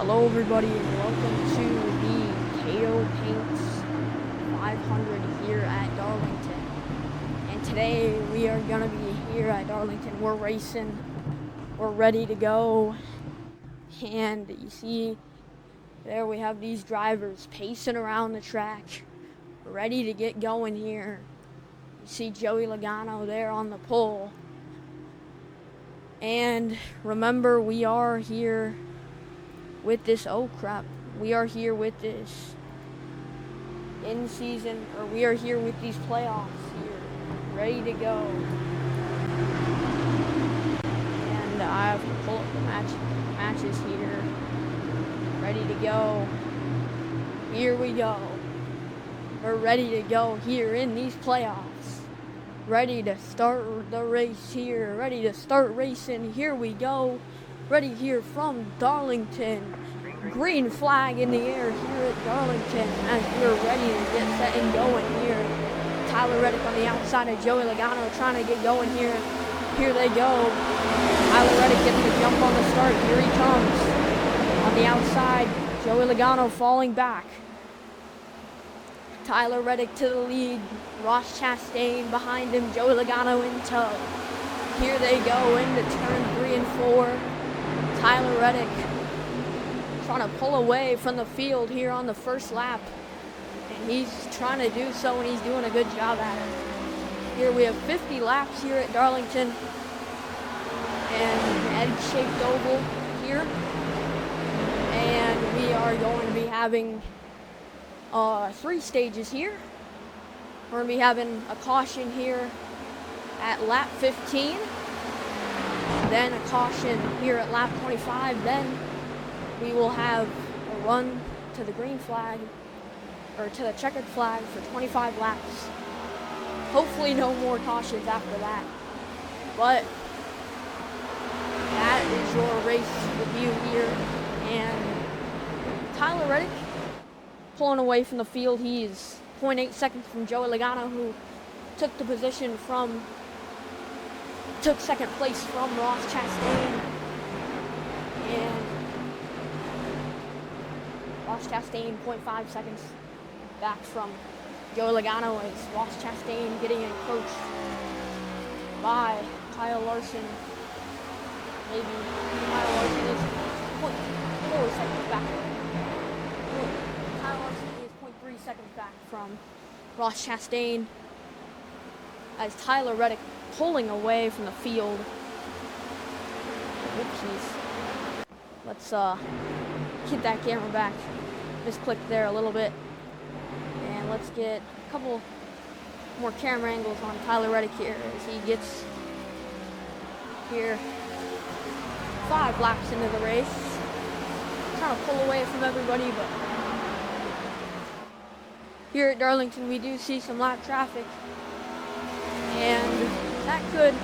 Hello everybody and welcome to the Cato Paints 500 here at Darlington. And today we are going to be here at Darlington. We're racing. We're ready to go. And you see there we have these drivers pacing around the track, ready to get going here. You see Joey Logano there on the pole. And remember, we are here with this, we are here with this in-season, or we are here with these playoffs here, ready to go. And I have to pull up the matches here, ready to go. Here we go. We're ready to go here in these playoffs. Ready to start the race here, ready to start racing. Here we go. Ready here from Darlington. Green flag in the air here at Darlington as we're ready to get set and going here. Tyler Reddick on the outside of Joey Logano trying to get going here. Here they go. Tyler Reddick getting the jump on the start. Here he comes. On the outside, Joey Logano falling back. Tyler Reddick to the lead. Ross Chastain behind him. Joey Logano in tow. Here they go into turn 3 and 4. Tyler Reddick trying to pull away from the field here on the first lap. And he's trying to do so, and he's doing a good job at it. Here we have 50 laps here at Darlington. And egg-shaped oval here. And we are going to be having 3 stages here. We're going to be having a caution here at lap 15. Then a caution here at lap 25. Then we will have a run to the green flag, or to the checkered flag for 25 laps. Hopefully no more cautions after that. But that is your race review here. And Tyler Reddick pulling away from the field. He is 0.8 seconds from Joey Logano, who took second place from Ross Chastain. And Ross Chastain 0.5 seconds back from Joey Logano as Ross Chastain getting encroached by Kyle Larson. Maybe Kyle Larson is 0.4 seconds back. Kyle Larson is 0.3 seconds back from Ross Chastain as Tyler Reddick pulling away from the field. Oopsies. Let's get that camera back. Misclicked there a little bit. And let's get a couple more camera angles on Tyler Reddick here as he gets here 5 laps into the race. Trying to pull away from everybody, but here at Darlington we do see some lap traffic. And that could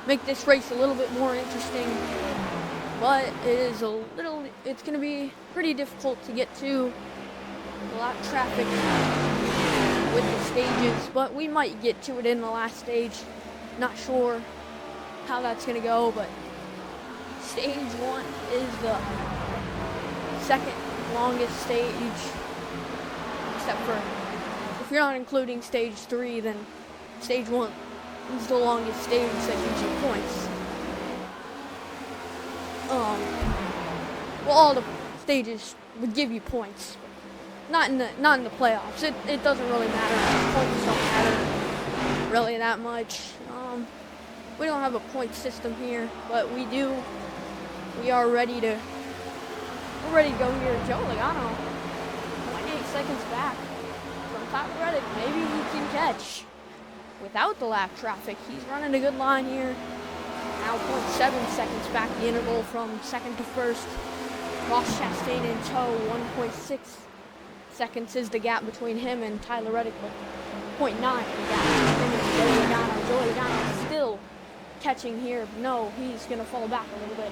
make this race a little bit more interesting, but it's going to be pretty difficult to get to a lot of traffic with the stages, but we might get to it in the last stage. Not sure how that's going to go, but stage 1 is the second longest stage, except for if you're not including stage 3, then stage 1 is the longest stage that gives you points. Well, all the stages would give you points, not in the playoffs. It doesn't really matter. Points don't matter really that much. We don't have a point system here, but we are ready to. We're ready to go here. Joe Logano, 0.8 seconds back from Tyler Reddick. Maybe he can catch without the lap traffic. He's running a good line here. Now 0.7 seconds back the interval from second to first. Ross Chastain in tow. 1.6 seconds is the gap between him and Tyler Reddick, but 0.9 the gap between him and Joey Logano. Joey Logano still catching here. No, he's going to fall back a little bit.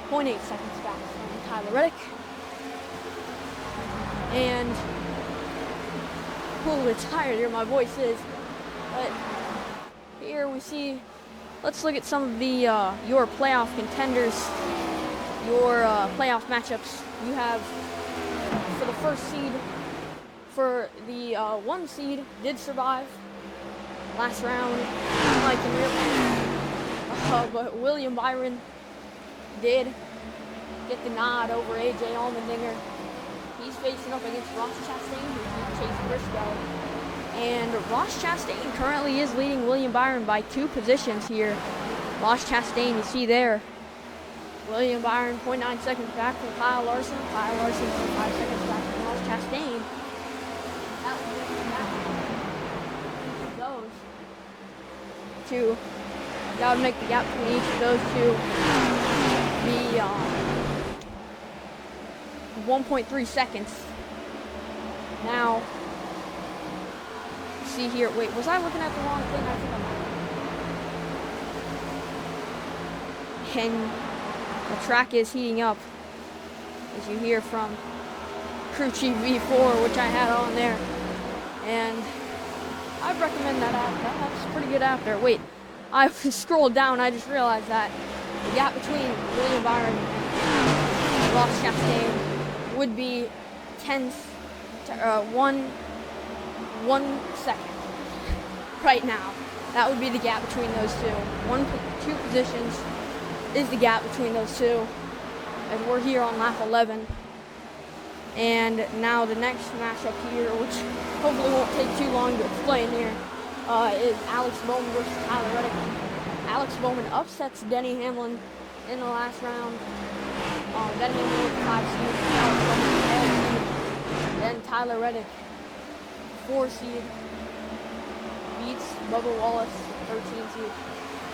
0.8 seconds back from Tyler Reddick. And a little bit tired here, my voice is. But here we see, let's look at some of the your playoff contenders. your playoff matchups. You have for the first seed, for the 1 seed did survive last round, like in real but William Byron did get the nod over AJ Allmendinger. He's facing up against Ross Chastain, who's Chase Briscoe. And Ross Chastain currently is leading William Byron by 2 positions here. Ross Chastain, you see there. William Byron, 0.9 seconds back from Kyle Larson. Kyle Larson, 0.5 seconds back from Ross Chastain. That would make the gap between each of those two be 1.3 seconds. Now, see here. Wait, was I looking at the wrong thing? I think I'm. And the track is heating up, as you hear from Crew Chief V4, which I had on there. And I'd recommend that app. That's a pretty good app there. Wait, I scrolled down. I just realized that the gap between William Byron and Ross Chastain would be 1 second right now. That would be the gap between those two. 2 positions is the gap between those two, as we're here on lap 11. And now the next matchup here, which hopefully won't take too long to explain here, is Alex Bowman versus Tyler Reddick. Alex Bowman upsets Denny Hamlin in the last round. Denny Hamlin with 5 seed, Alex Bowman 12 seed. Then Tyler Reddick, 4 seed, beats Bubba Wallace, 13 seed.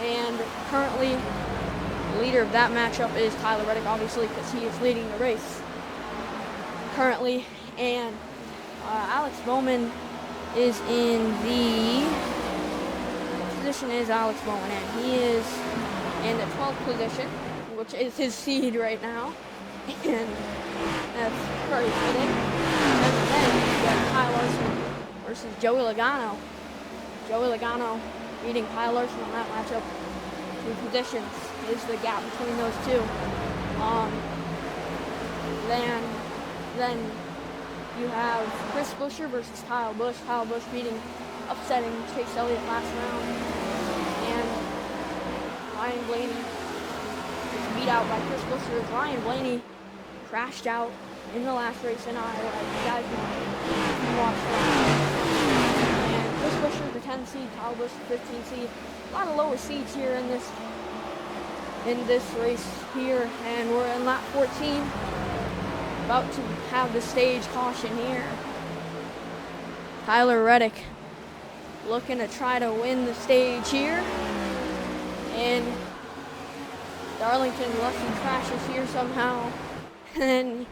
And currently, the leader of that matchup is Tyler Reddick, obviously, because he is leading the race currently. And Alex Bowman is in the position is Alex Bowman, and he is in the 12th position, which is his seed right now, and that's pretty fitting. And then you got Kyle Larson versus Joey Logano. Joey Logano beating Kyle Larson in that matchup. 2 positions is the gap between those two. Then you have Chris Buescher versus Kyle Busch. Kyle Busch upsetting Chase Elliott last round. And Ryan Blaney is beat out by Chris Buescher. Ryan Blaney crashed out in the last race in Iowa. You guys can watch that. And Chris Buescher, the 10 seed, Kyle Busch, the 15 seed. A lot of lower seeds here in this race here. And we're in lap 14. About to have the stage caution here. Tyler Reddick looking to try to win the stage here. And Darlington, unless he crashes here somehow, then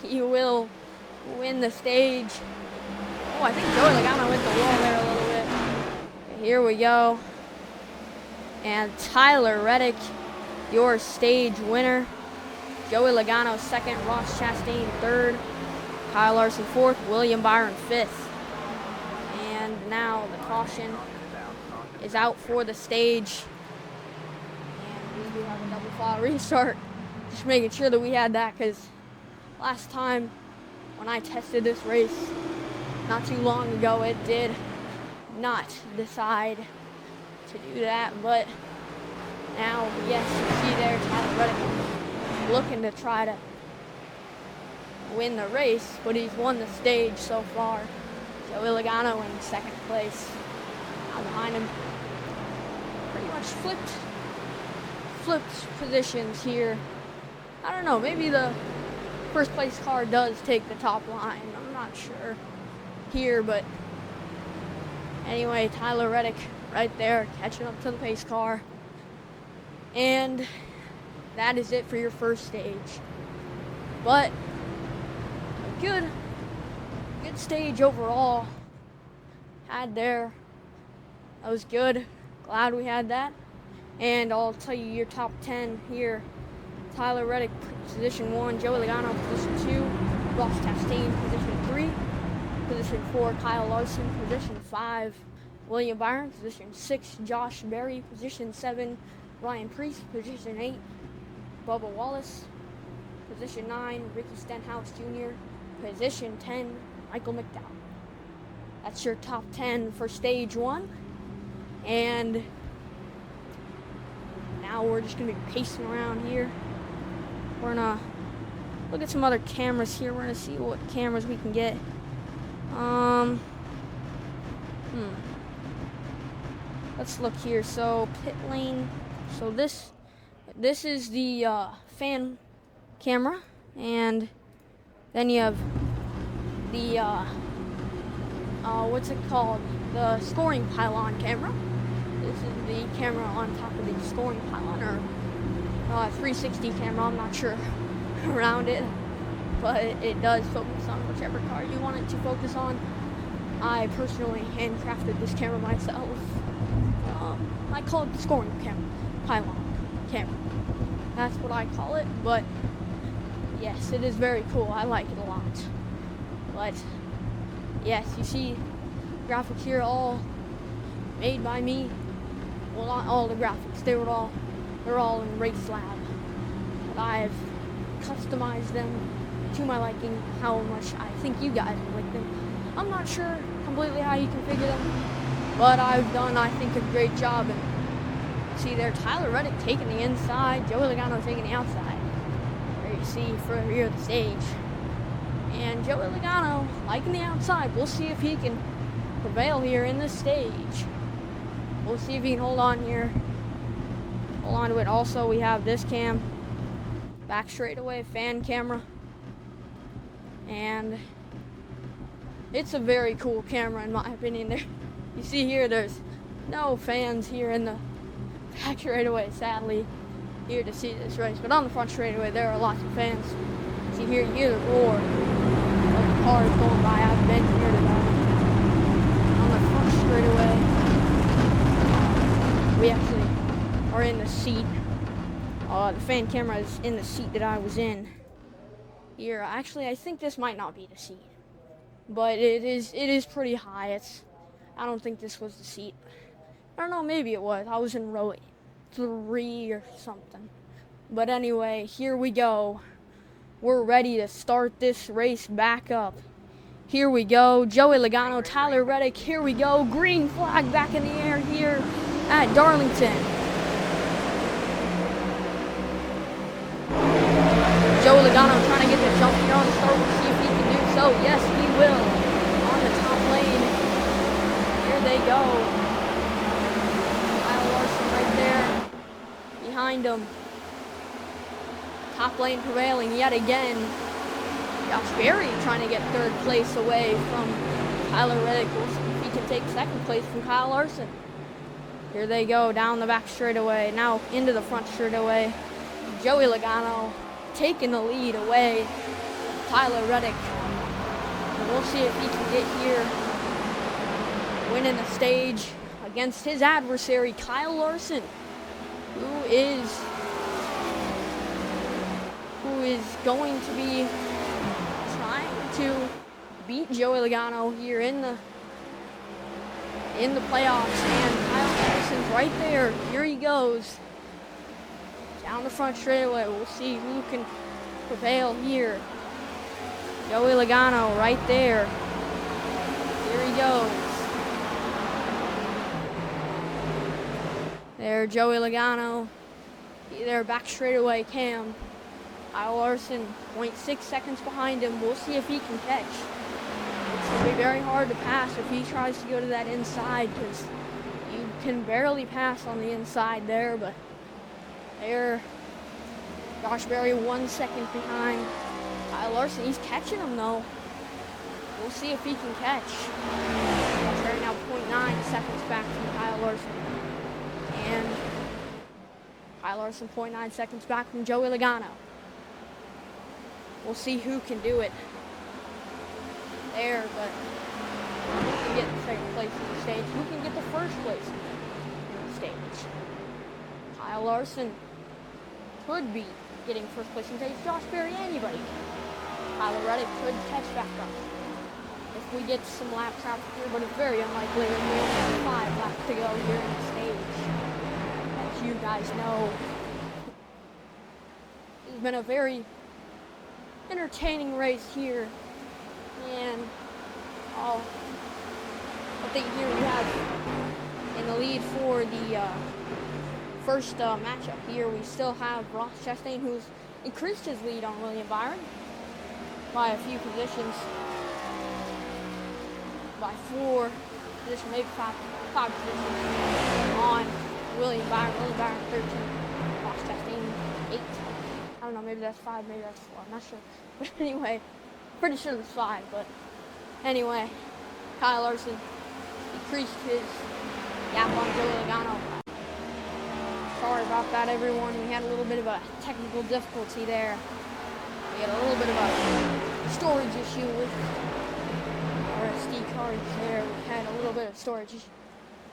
he will win the stage. Oh, I think Joey Logano went the wall there a little bit. Okay, here we go. And Tyler Reddick, your stage winner. Joey Logano 2nd, Ross Chastain 3rd, Kyle Larson 4th, William Byron 5th. And now the caution is out for the stage. And we do have a double file restart. Just making sure that we had that, because last time when I tested this race not too long ago, it did not decide to do that. But now, yes, you see there, Tyler Reddick looking to try to win the race, but he's won the stage so far. Joey Logano in 2nd place. Now behind him, pretty much flipped positions here. I don't know, maybe the first place car does take the top line. I'm not sure here, but anyway, Tyler Reddick right there catching up to the pace car. And that is it for your first stage. But a good stage overall had there. That was good. Glad we had that. And I'll tell you your top 10 here. Tyler Reddick, position 1. Joey Logano, position 2. Ross Chastain, position 3. Position 4, Kyle Larson. Position 5, William Byron. Position 6, Josh Berry. Position 7, Ryan Preece. Position 8, Bubba Wallace. Position 9, Ricky Stenhouse Jr. Position 10, Michael McDowell. That's your top 10 for stage 1. And now we're just going to be pacing around here. We're going to look at some other cameras here. We're going to see what cameras we can get. Let's look here. So pit lane. So this is the fan camera, and then you have the what's it called? The scoring pylon camera. This is the camera on top of the scoring pylon, or 360 camera. I'm not sure around it, but it does focus on whichever car you want it to focus on. I personally handcrafted this camera myself. I call it the scoring camera, pylon camera. That's what I call it, but yes, it is very cool. I like it a lot. But yes, you see graphics here all made by me. Well, not all the graphics. They're all in Race Lab. But I've customized them to my liking, how much I think you guys would like them. I'm not sure completely how you configure them, but I've done, I think, a great job. And see there, Tyler Reddick taking the inside, Joey Logano taking the outside. There you see for here the stage. And Joey Logano liking the outside. We'll see if he can prevail here in this stage. We'll see if he can hold on here. Hold on to it. Also, we have this cam. Back straightaway fan camera. And it's a very cool camera in my opinion. There, you see here, there's no fans here in the back straightaway, sadly, here to see this race. But on the front straightaway, there are lots of fans. See here, you hear the roar of the cars going by. I've been here today. On the front straightaway, we actually are in the seat. The fan camera is in the seat that I was in. Here, actually, I think this might not be the seat, but it is pretty high. I don't think this was the seat. I don't know, maybe it was. I was in row 3 or something. But anyway, here we go. We're ready to start this race back up. Here we go. Joey Logano, Tyler Reddick. Here we go. Green flag back in the air here at Darlington. Joey Logano trying to get the jump here on the start. We'll see if he can do so. Yes, he will. On the top lane. Here they go. Right there, behind him. Top lane prevailing yet again. Josh Berry trying to get 3rd place away from Tyler Reddick. We'll see if he can take 2nd place from Kyle Larson. Here they go down the back straightaway, now into the front straightaway. Joey Logano taking the lead away. Tyler Reddick. And we'll see if he can get here, winning the stage against his adversary, Kyle Larson, who is going to be trying to beat Joey Logano here in the playoffs. And Kyle Larson's right there. Here he goes down the front straightaway. We'll see who can prevail here. Joey Logano right there. Here he goes. There, Joey Logano. There, back straightaway cam. Kyle Larson, 0.6 seconds behind him. We'll see if he can catch. It's going to be very hard to pass if he tries to go to that inside, because you can barely pass on the inside there. But there, Josh Berry 1 second behind Kyle Larson. He's catching him though. We'll see if he can catch. Josh Berry now 0.9 seconds back from Kyle Larson. And Kyle Larson 0.9 seconds back from Joey Logano. We'll see who can do it there, but who can get 2nd place in the stage? Who can get the 1st place in the stage? Kyle Larson could be getting 1st place in the stage. Josh Berry, anybody. Tyler Reddick could catch back up if we get some lap traffic here, but it's very unlikely. We only have 5 laps to go here in the stage. As you guys know, it's been a very entertaining race here. And I think here we have in the lead for the first matchup here. We still have Ross Chastain, who's increased his lead on William Byron by a few positions, by 4 positions, maybe 5 positions on William Byron. William Byron 13, Ross Chastain 8. I don't know, maybe that's 5, maybe that's 4. I'm not sure. But anyway, pretty sure it's 5. But anyway, Kyle Larson decreased his gap on Joey Logano. Sorry about that, everyone. We had a little bit of a technical difficulty there. We had a little bit of a storage issue with our SD cards there. We had a little bit of storage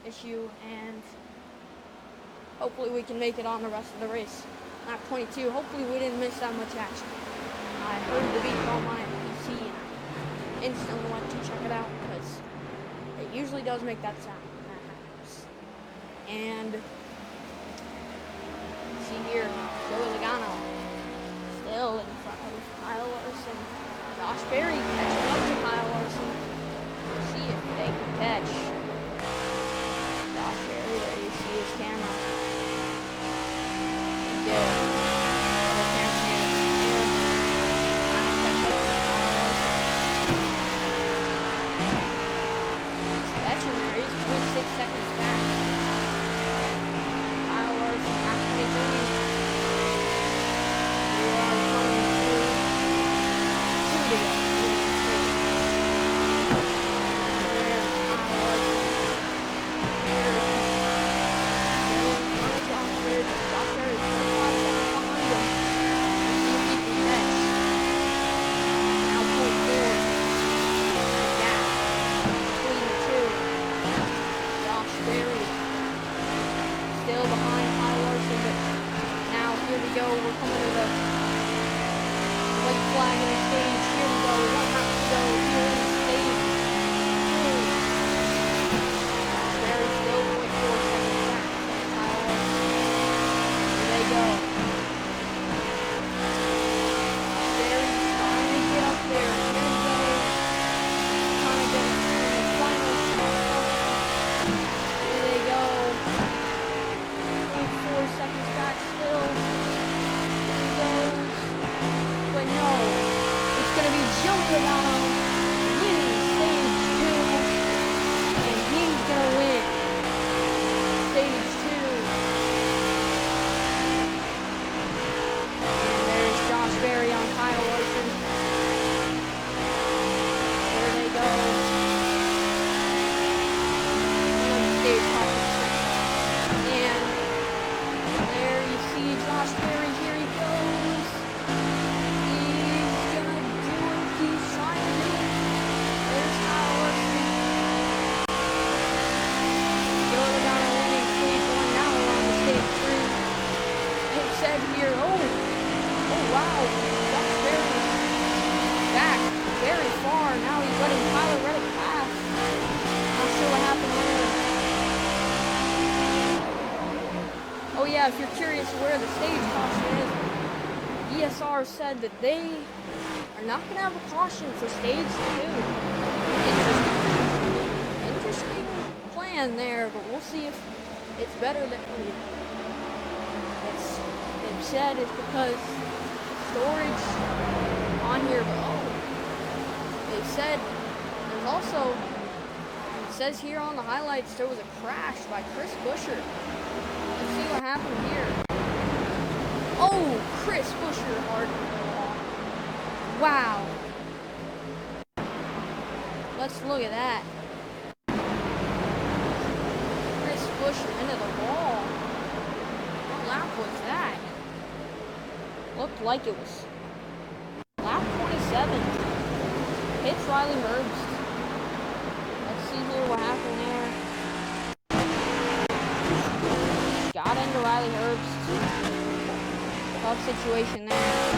issue, and hopefully we can make it on the rest of the race. Lap 22, hopefully we didn't miss that much action. I heard the beep on my PC and I instantly went to check it out because it usually does make that sound when that happens. And see here, Joey Logano still in front of Kyle Larson. Josh Berry catching up to Kyle Larson. We'll see if they can catch Josh Berry. There you see his camera. Seconds back. Kyle Larson, half 23. We are coming through 2 to go. There's Kyle Larson. There's Josh Berry. Josh Berry is 25 seconds behind him. Let's see if he can catch. Now 0.4. Gap between the two. Berry still behind Kyle Larson, but now here we go. We're coming to the white flag in the stage. Here we go. 1 lap to go. Here in stage 2. Berry still 0.4 seconds back. Kyle Larson. Here they go. Berry trying to get up there. Here we go. Trying to get the final shot. 4 seconds back still. Here he goes. But no, it's going to be Joey Logano winning stage 2. And he's going to win stage 2. And there's Josh Berry on Kyle Larson. There they go. Stage Josh Berry, here he goes. He's gonna do it. He's trying to do it. There's Kyle Larson. Joey Logano winning stage 1. Now we're on to stage 3. It said here, oh wow, Josh Berry back very far. Now he's letting Tyler Reddick pass. Not sure what happened there. Oh yeah, if you're curious where the stage caution is, ESR said that they are not going to have a caution for stage 2. Interesting plan there, but we'll see if it's better than they've said it's because storage on here. But they said there's also, it says here on the highlights, there was a crash by Chris Buescher. Let's see what happened here. Oh, Chris Buescher hard. Wow. Let's look at that. Chris Buescher into the wall. What lap was that? Looked like it was lap 27. Hits Riley Herbst. Let's see here what happened there. Got into Riley Herbst. Tough situation there.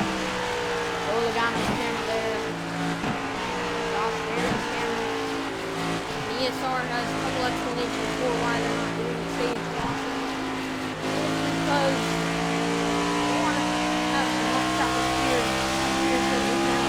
Joey Logano's camera there. Josh Berry's camera. The ESR has a couple explanations for why they're not doing the stage caution. Because they want to have some off-track experience.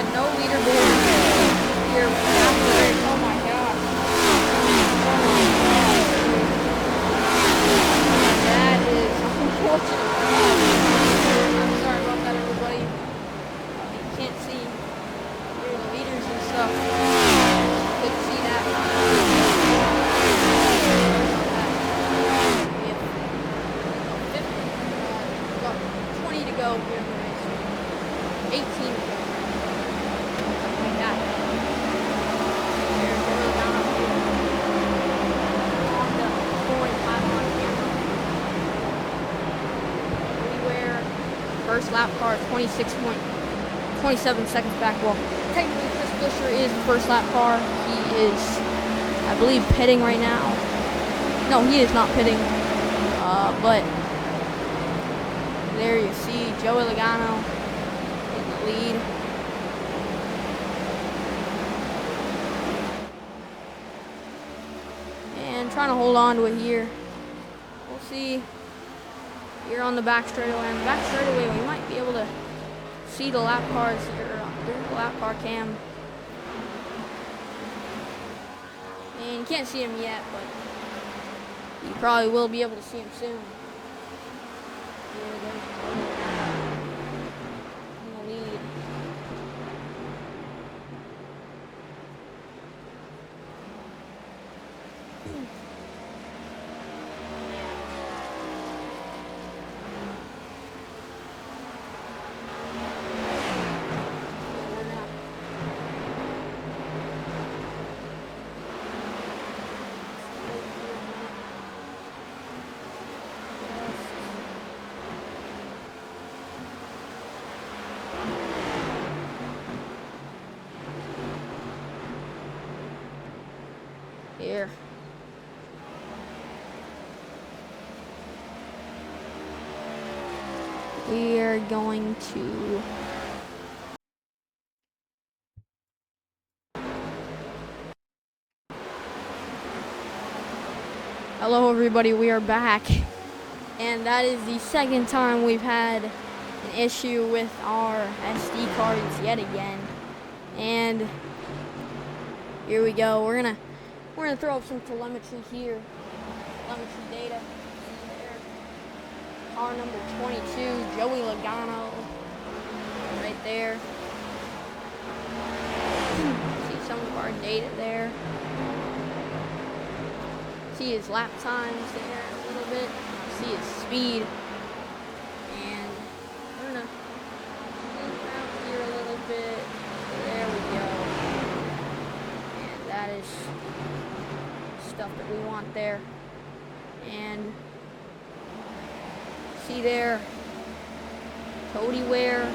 had no leaderboard here after. Oh my god. That is unfortunate. I'm sorry about that, everybody. You can't see here the leaders and stuff. Couldn't see that. We have 20 to go here in the race. 18 to go. Something like that. There's Joey Logano on the scoring pile on camera. Anywhere. First lap car, 26.27 seconds back. Well, technically Chris Buescher is the first lap car. He is, I believe, pitting right now. No, he is not pitting. But there you see Joey Logano in the lead. And trying to hold on to it here. We'll see here on the back straightaway. On the back straightaway, we might be able to see the lap cars here through the lap car cam. And you can't see him yet, but you probably will be able to see him soon. Here, there's in the lead. Here. We are going to hello everybody, we are back. And that is the second time we've had an issue with our SD cards yet again. And here we go. We're gonna throw up some telemetry here. Telemetry data. Car number 22, Joey Logano. Right there. See some of our data there. See his lap times there a little bit. See his speed. And we're gonna zoom out here a little bit. There we go. And that is stuff that we want there. And see there, Cody Ware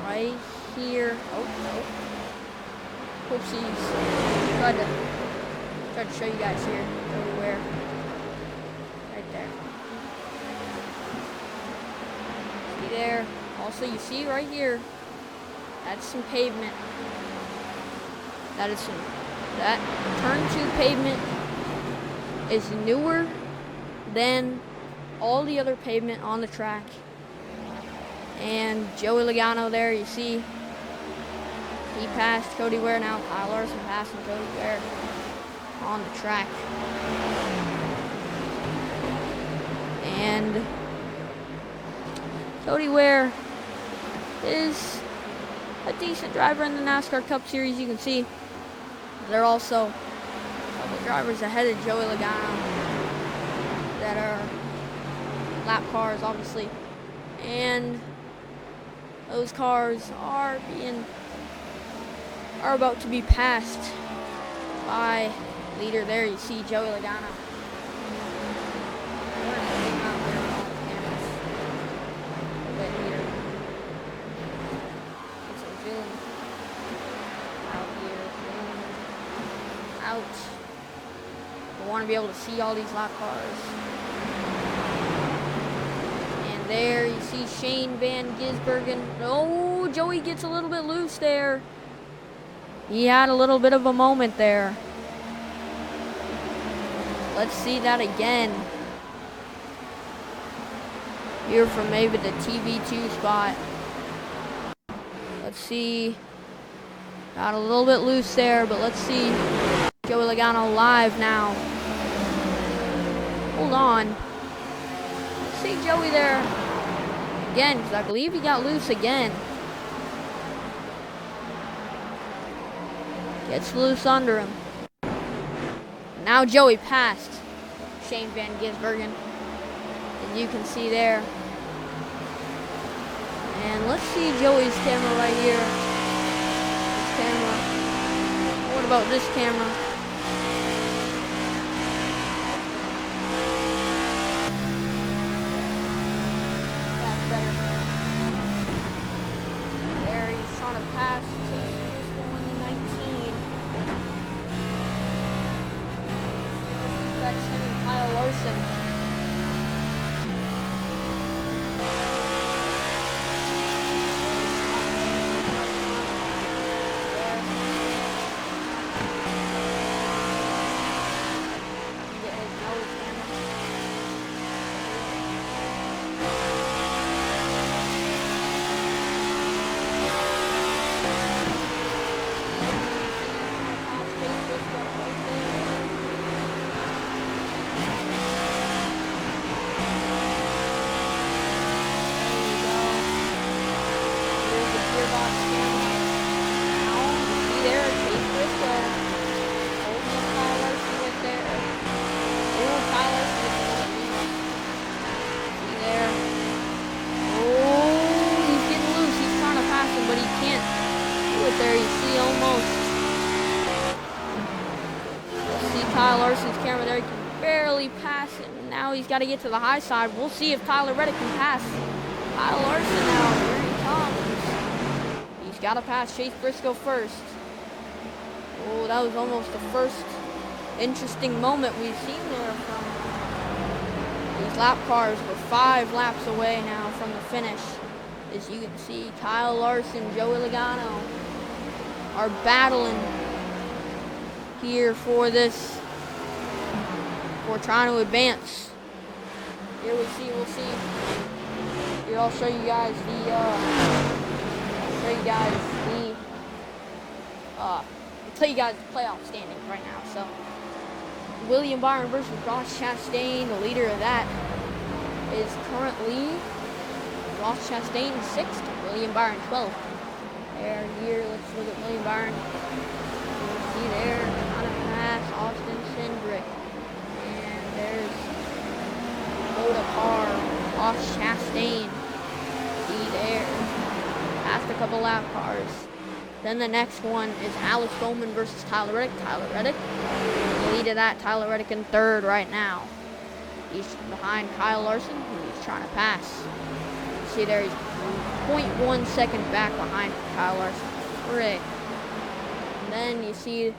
right here. Oh no, whoopsies. Tried to show you guys here, Cody Ware right there. See there. Also, you see right here, that's some pavement. That turn 2 pavement is newer than all the other pavement on the track. And Joey Logano there, you see, he passed Cody Ware. Now Kyle Larson passing Cody Ware on the track. And Cody Ware is a decent driver in the NASCAR Cup Series. You can see they're also a couple drivers ahead of Joey Logano that are lap cars, obviously. And those cars are about to be passed by leader there. You see Joey Logano. I want to be able to see all these lap cars. And there you see Shane Van Gisbergen. Oh, Joey gets a little bit loose there. He had a little bit of a moment there. Let's see that again. Here from maybe the TV2 spot. Let's see. Got a little bit loose there, but let's see. Joey Logano live now. Hold on. Let's see Joey there again, because I believe he got loose again. Gets loose under him. Now Joey passed Shane Van Gisbergen, as you can see there. And let's see Joey's camera right here. This camera. What about this camera? That's better. There, he's trying to pass to 19. That's him and Kyle Larson. There you see almost. See Kyle Larson's camera there. He can barely pass it. And now he's got to get to the high side. We'll see if Tyler Reddick can pass Kyle Larson now. Here he comes. He's got to pass Chase Briscoe first. Oh, that was almost the first interesting moment we've seen there from these lap cars. We're 5 laps away now from the finish. As you can see, Kyle Larson, Joey Logano are battling here for this. We're trying to advance. Here we'll see. Here I'll show you guys I'll tell you guys the playoff standings right now. So William Byron versus Ross Chastain, the leader of that is currently Ross Chastain 6th, William Byron 12th. Here, let's look at William Byron. You see there, on a pass, Austin Cindric. And there's Moda Carr, Ross Chastain. See there, past a couple lap cars. Then the next one is Alex Bowman versus Tyler Reddick. Tyler Reddick, the lead of that, Tyler Reddick in 3rd right now. He's behind Kyle Larson, who he's trying to pass. See there, he's 0.1 second back behind Kyle Larson. Great. And then you see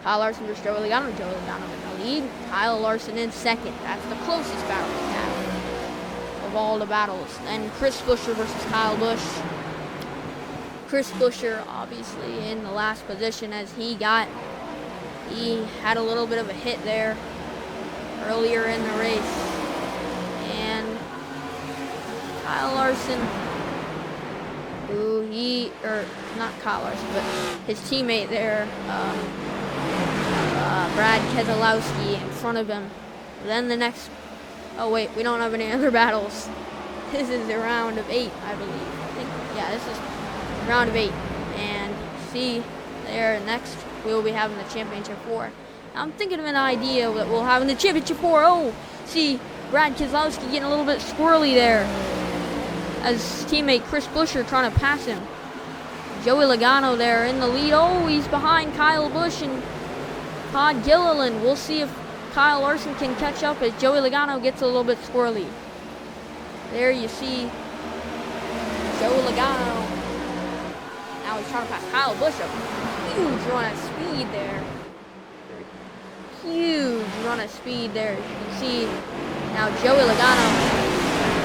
Kyle Larson versus Joey Logano. Joey Logano in the lead. Kyle Larson in 2nd. That's the closest battle we have of all the battles. Then Chris Buescher versus Kyle Busch. Chris Buescher obviously in the last position as he had a little bit of a hit there earlier in the race. And Kyle Larson, not Kyle Larson, but his teammate there, Brad Keselowski in front of him. Then the next, oh wait, we don't have any other battles. This is the round of 8, I believe. Yeah, this is round of 8. And see there, next we'll be having the Championship 4. I'm thinking of an idea that we'll have in the Championship 4. Oh, see Brad Keselowski getting a little bit squirrely there as his teammate Chris Buescher trying to pass him. Joey Logano there in the lead. Oh, he's behind Kyle Busch and Todd Gilliland. We'll see if Kyle Larson can catch up as Joey Logano gets a little bit squirrely. There you see Joey Logano. Now he's trying to pass Kyle Busch. A huge run of speed there. Huge run of speed there. You can see now Joey Logano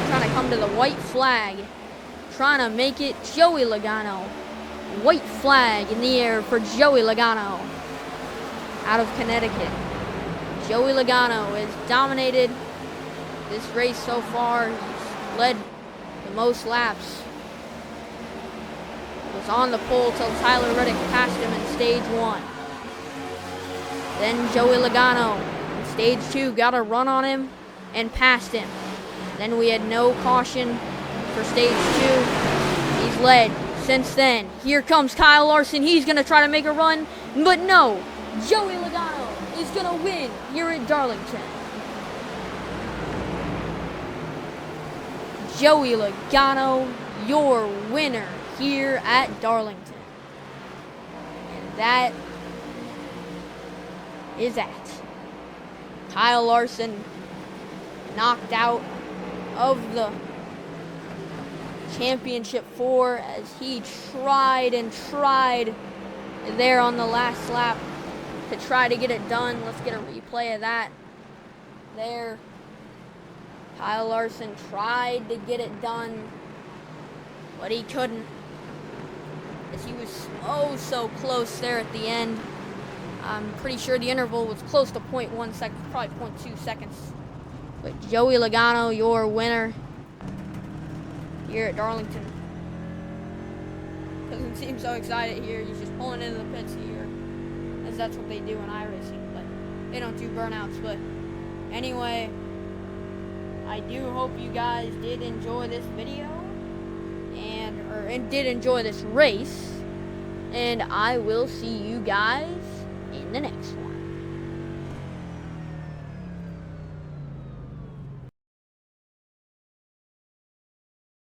trying to come to the white flag. Trying to make it Joey Logano. White flag in the air for Joey Logano out of Connecticut. Joey Logano has dominated this race so far. He's led the most laps. Was was on the pole till Tyler Reddick passed him in stage 1. Then Joey Logano in stage 2 got a run on him and passed him. Then we had no caution for stage 2. He's led since then. Here comes Kyle Larson. He's going to try to make a run, but no. Joey Logano is going to win here at Darlington. Joey Logano, your winner here at Darlington. And that is that. Kyle Larson knocked out of the championship 4 as he tried and tried there on the last lap to try to get it done. Let's get a replay of that. There, Kyle Larson tried to get it done, but he couldn't, as he was so close there at the end. I'm pretty sure the interval was close to 0.1 seconds, probably 0.2 seconds. But Joey Logano, your winner here at Darlington. Doesn't seem so excited here. He's just pulling into the pits here, as that's what they do in iRacing, but they don't do burnouts. But anyway, I do hope you guys did enjoy this video and did enjoy this race, and I will see you guys in the next one.